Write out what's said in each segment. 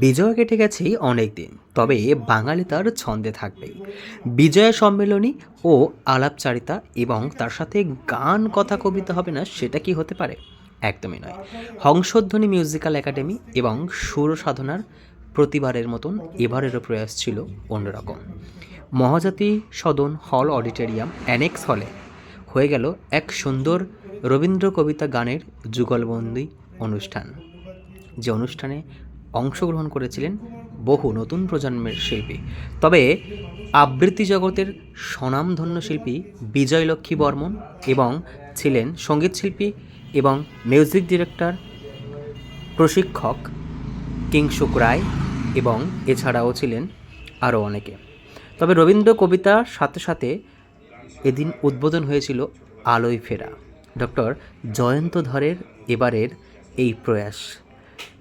বিজয় কেটে গেছে অনেক দিন, তবে বাঙালি তার ছন্দে থাকবেই। বিজয়া সম্মেলনী ও আলাপচারিতা এবং তার সাথে গান, কথা, কবিতা হবে না সেটা কি হতে পারে? একদমই নয়। হংসধ্বনি মিউজিক্যাল একাডেমি এবং সুর সাধনার প্রতিবারের মতন এবারেরও প্রয়াস ছিল অন্যরকম। মহাজাতি সদন হল অডিটোরিয়াম অ্যানেক্স হলে হয়ে গেল এক সুন্দর রবীন্দ্র কবিতা গানের যুগলবন্দি অনুষ্ঠান, যে অনুষ্ঠানে অংশগ্রহণ করেছিলেন বহু নতুন প্রজন্মের শিল্পী। তবে আবৃত্তি জগতের স্বনামধন্য শিল্পী বিজয়লক্ষ্মী বর্মন এবং ছিলেন সঙ্গীত শিল্পী এবং মিউজিক ডিরেক্টর প্রশিক্ষক কিংশুক রায়, এবং এছাড়াও ছিলেন আরও অনেকে। তবে রবীন্দ্র কবিতার সাথে সাথে এদিন উদ্বোধন হয়েছিল আলোয় ফেরা ডক্টর জয়ন্ত ধরের এবারের এই প্রয়াস।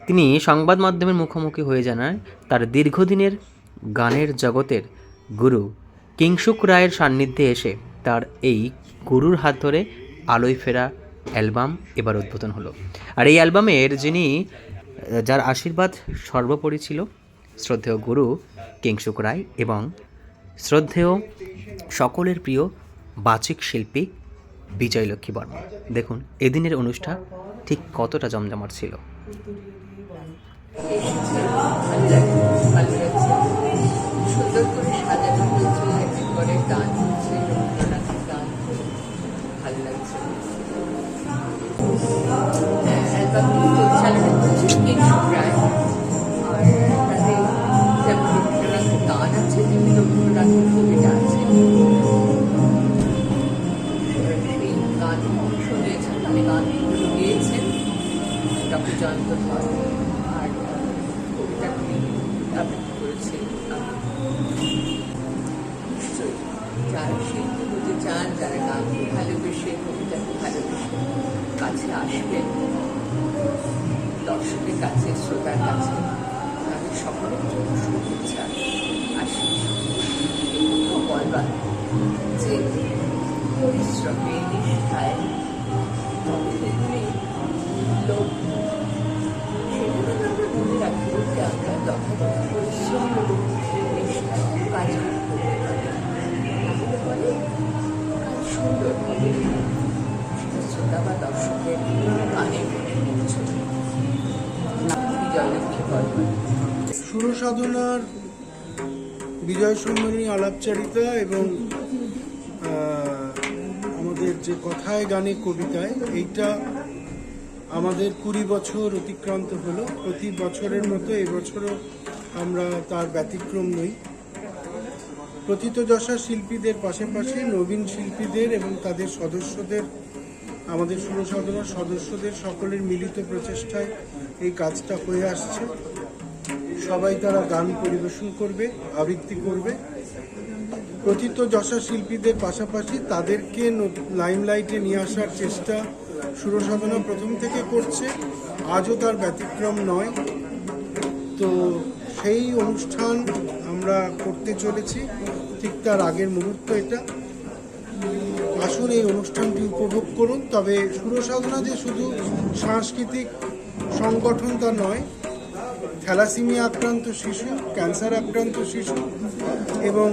তিনি সংবাদ মাধ্যমের মুখোমুখি হয়ে জানান, তার দীর্ঘদিনের গানের জগতের গুরু কিংশুক রায়ের সান্নিধ্যে এসে তার এই গুরুর হাত ধরে আলোয় ফেরা অ্যালবাম এবার উদ্বোধন হলো। আর এই অ্যালবামের যার আশীর্বাদ সর্বোপরি ছিল শ্রদ্ধেয় গুরু কিংশুক রায় এবং শ্রদ্ধেয় সকলের প্রিয় বাচিক শিল্পী বিজয়লক্ষ্মী বর্মন। দেখুন এদিনের অনুষ্ঠান ঠিক কতটা জমজমাট ছিল। সুন্দর করে সাজানো হয়েছে, একবারের গান হচ্ছে, রবীন্দ্রনাথের গান, ভালো লাগছে। অ্যালবামটি পরিচালনা করছে কিংশুক রায়, আর তাতে যেমন রবীন্দ্রনাথের গান আছে, তেমনি রবীন্দ্রনাথের কবিতা আছে। সেই গান শুনিয়েছেন, মানে গানগুলো গিয়েছেন ডক্টর জয়ন্ত ধর, আর কবিতাগুলি আবৃত্তি করেছে। নিশ্চয়ই যারা শিল্পী হতে চান, যারা গানকে ভালোবেসে, কবিতাকে ভালোবেসে কাছে আসবেন, দর্শকের কাছে, শ্রোতার কাছে, তাদের সকলের জন্য শুভেচ্ছা আশীষ। এটুকু বলবার যে পরিশ্রমে, নিষ্ঠায় তবে দেখবে লোক সেগুলো আমরা মনে রাখি যে আমরা যথাযথ পরিশ্রম এবং নিষ্ঠায় কাজ করতে পারি, তাহলে বলে কাজ সুন্দর হবে, সেটা শ্রোতা বা দর্শকের কানে মনে পৌঁছবে। বিজয়লক্ষ্মী বর্মন। সুরসাধনার বিজয় সম্মেলনী আলাপচারিতা এবং আমাদের যে কথায় গানে কবিতায়, এইটা আমাদের 20 বছর অতিক্রান্ত হলো। প্রতি বছরের মতো এবছরও আমরা তার ব্যতিক্রম নই। প্রথিতযশা শিল্পীদের পাশাপাশি নবীন শিল্পীদের এবং তাদের সদস্যদের, আমাদের সুরসাধনার সদস্যদের সকলের মিলিত প্রচেষ্টায় এই কাজটা হয়ে আসছে। সবাই তারা গান পরিবেশন করবে, আবৃত্তি করবে। প্রথিতযশা শিল্পীদের পাশাপাশি তাদেরকে লাইমলাইটে নিয়ে আসার চেষ্টা সুরসাধনা প্রথম থেকে করছে, আজও তার ব্যতিক্রম নয়। তো সেই অনুষ্ঠান আমরা করতে চলেছি, ঠিক তার আগের মুহূর্ত এটা। আসুন এই অনুষ্ঠানটি উপভোগ করুন। তবে সুরসাধনা যে শুধু সাংস্কৃতিক সংগঠন তা নয়, থ্যালাসেমিয়া আক্রান্ত শিশু, ক্যান্সার আক্রান্ত শিশু এবং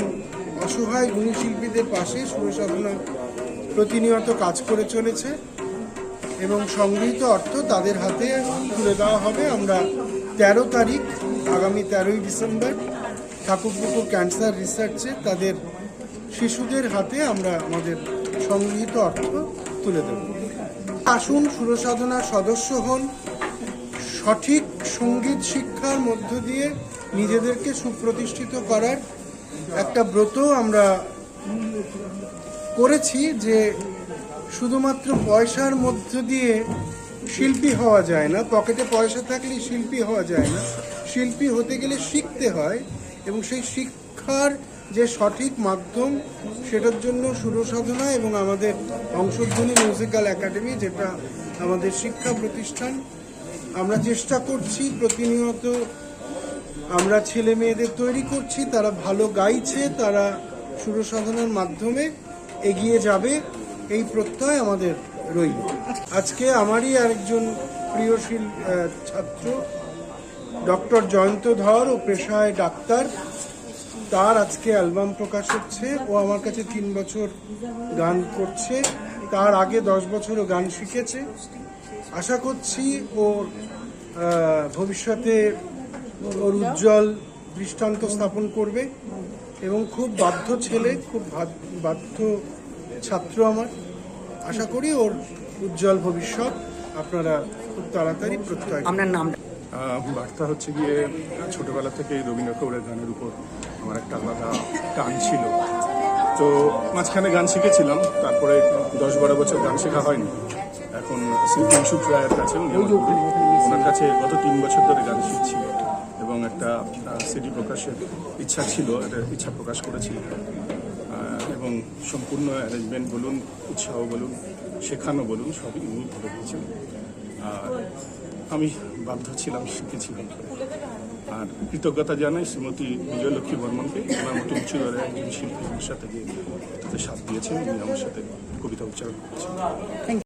অসহায় গুণী শিল্পীদের পাশে সুরসাধনা প্রতিনিয়ত কাজ করে চলেছে এবং সংগৃহীত অর্থ তাদের হাতে তুলে দেওয়া হবে। আমরা 13 তারিখ, আগামী 13ই ডিসেম্বর, ঠাকুরপুকুর ক্যান্সার রিসার্চে তাদের শিশুদের হাতে আমরা আমাদের সংগৃহীত অর্থ তুলে দেব। আসুন সুরসাধনার সদস্য হন। সঠিক সঙ্গীত শিক্ষার মধ্য দিয়ে নিজেদেরকে সুপ্রতিষ্ঠিত করার একটা ব্রত আমরা করেছি, যে শুধুমাত্র পয়সার মধ্য দিয়ে শিল্পী হওয়া যায় না, পকেটে পয়সা থাকলেই শিল্পী হওয়া যায় না। শিল্পী হতে গেলে শিখতে হয় এবং সেই শিক্ষার যে সঠিক মাধ্যম, সেটার জন্য সুরসাধনা এবং আমাদের হংসধ্বনি মিউজিক্যাল একাডেমি, যেটা আমাদের শিক্ষা প্রতিষ্ঠান, আমরা চেষ্টা করছি প্রতিনিয়ত। আমরা ছেলে মেয়েদের তৈরি করছি, তারা ভালো গাইছে, তারা সুরসাধনার মাধ্যমে এগিয়ে যাবে, এই প্রত্যয় আমাদের রইল। আজকে আমারই আরেকজন প্রিয় ছাত্র ডক্টর জয়ন্ত ধর ও পেশায় ডাক্তার, তার আজকে অ্যালবাম প্রকাশ হচ্ছে। ও আমার কাছে 3 বছর গান করছে, তার আগে 10 বছরও গান শিখেছে। আশা করছি ওর ভবিষ্যতে ওর উজ্জ্বল দৃষ্টান্ত স্থাপন করবে এবং খুব বাধ্য ছেলে, খুব বাধ্য ছাত্র আমার। আশা করি ওর উজ্জ্বল ভবিষ্যৎ আপনারা খুব তাড়াতাড়ি প্রত্যয় করবেন। আপনার নাম বার্তা হচ্ছে গিয়ে ছোটবেলা থেকে রবীন্দ্র ঠাকুরের গানের উপর আমার একটা আলাদা টান ছিল। তো মাঝখানে গান শিখেছিলাম, তারপরে 10-12 বছর গান শেখা হয়নি। এখন শ্রী কিংশুক রায়ের কাছে, ওনার কাছে গত 3 বছর ধরে গান শিখছি এবং একটা সিডি প্রকাশের ইচ্ছা ছিল, একটা ইচ্ছা প্রকাশ করেছি এবং সম্পূর্ণ অ্যারেঞ্জমেন্ট বলুন, উৎসাহ বলুন, শেখানো বলুন, সবই উনি করে দিয়েছেন। আর আমি বাধ্য ছিলাম, শিখেছিলাম। আর কৃতজ্ঞতা জানাই শ্রীমতী বিজয়লক্ষ্মী বর্মনকে, আমার মতো উঁচু দরের একজন শিল্পী আমার সাথে গিয়ে তাতে সাথ দিয়েছেন, উনি আমার সাথে কবিতা উচ্চারণ করেছেন।